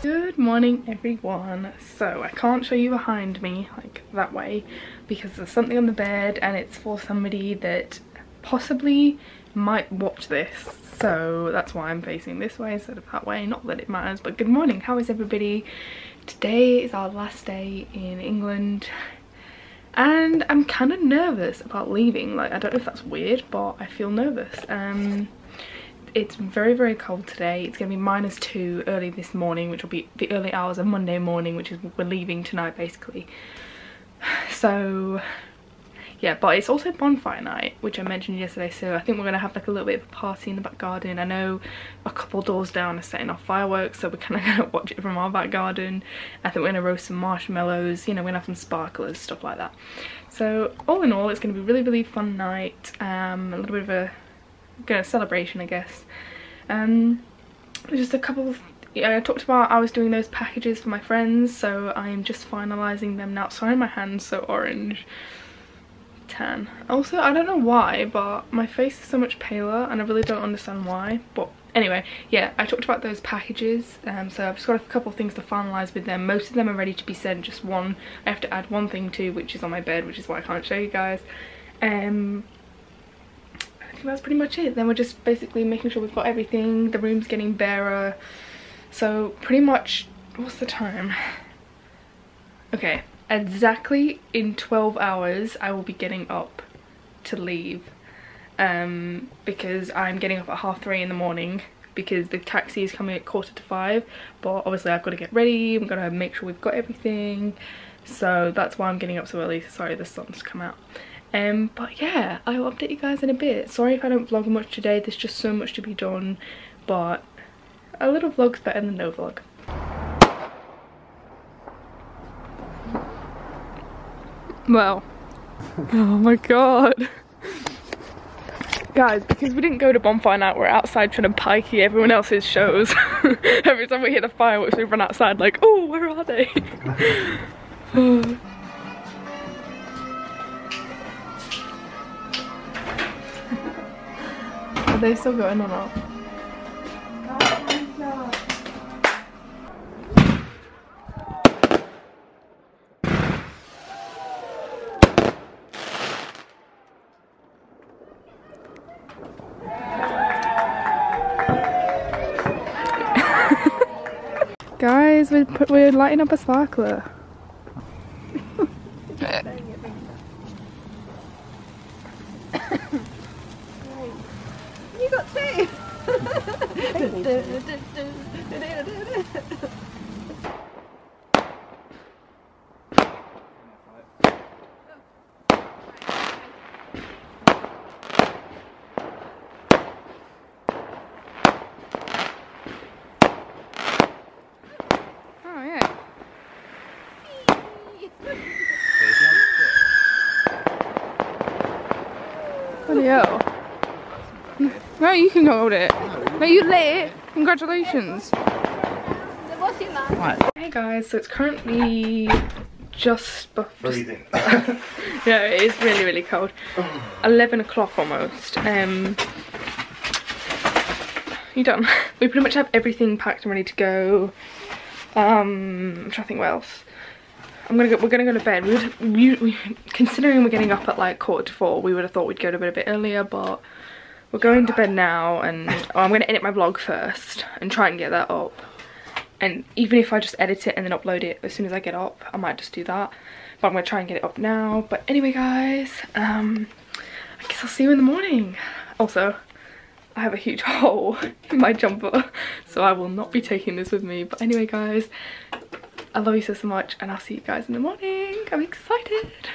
Good morning everyone. So I can't show you behind me like that way because there's something on the bed and it's for somebody that possibly might watch this, so that's why I'm facing this way instead of that way. Not that it matters, but good morning. How is everybody? Today is our last day in England and I'm kind of nervous about leaving. Like, I don't know if that's weird, but I feel nervous. It's very, very cold today. It's going to be -2 early this morning, which will be the early hours of Monday morning, which is we're leaving tonight basically. So yeah, but it's also bonfire night, which I mentioned yesterday, so I think we're going to have like a little bit of a party in the back garden. I know a couple doors down are setting off fireworks, so we're kind of going to watch it from our back garden. I think we're going to roast some marshmallows, you know, we're going to have some sparklers, stuff like that. So all in all, it's going to be a really, really fun night. A little bit of a celebration, I guess. Just a couple of, I talked about I was doing those packages for my friends, so I'm just finalizing them now. Sorry, my hand's so orange. Tan. Also, I don't know why, but my face is so much paler and I really don't understand why. But anyway, yeah, I talked about those packages, so I've just got a couple of things to finalize with them. Most of them are ready to be sent, just one I have to add one thing to, which is on my bed, which is why I can't show you guys. That's pretty much it. Then we're just basically making sure we've got everything. The room's getting barer, so pretty much, what's the time? Okay, exactly in 12 hours I will be getting up to leave, because I'm getting up at 3:30 in the morning because the taxi is coming at 4:45, but obviously I've got to get ready. I'm gonna make sure we've got everything, so that's why I'm getting up so early. Sorry, the sun's come out. But yeah, I will update you guys in a bit. Sorry if I don't vlog much today, there's just so much to be done, but a little vlog's better than no vlog. Well, oh my god. Guys, because we didn't go to Bonfire night, we're outside trying to pikey everyone else's shows. Every time we hear the fireworks, we run outside like, oh, where are they? Are they still going or not? Guys, we're lighting up a sparkler. You got two! Oh yeah. Bloody hell. No, you can hold it. No, you lit. Congratulations. Right. Hey guys, so it's currently just freezing. Yeah, it is really, really cold. 11 o'clock almost. You done? We pretty much have everything packed and ready to go. I'm trying to think what else. We're gonna go to bed. Considering we're getting up at like 3:45, we would have thought we'd go to bed a bit earlier, but we're going to bed now, and I'm gonna edit my vlog first and try and get that up. And even if I just edit it and then upload it as soon as I get up, I might just do that. But I'm gonna try and get it up now. But anyway guys, I guess I'll see you in the morning. Also, I have a huge hole in my jumper, so I will not be taking this with me. But anyway guys, I love you so much, and I'll see you guys in the morning. I'm excited.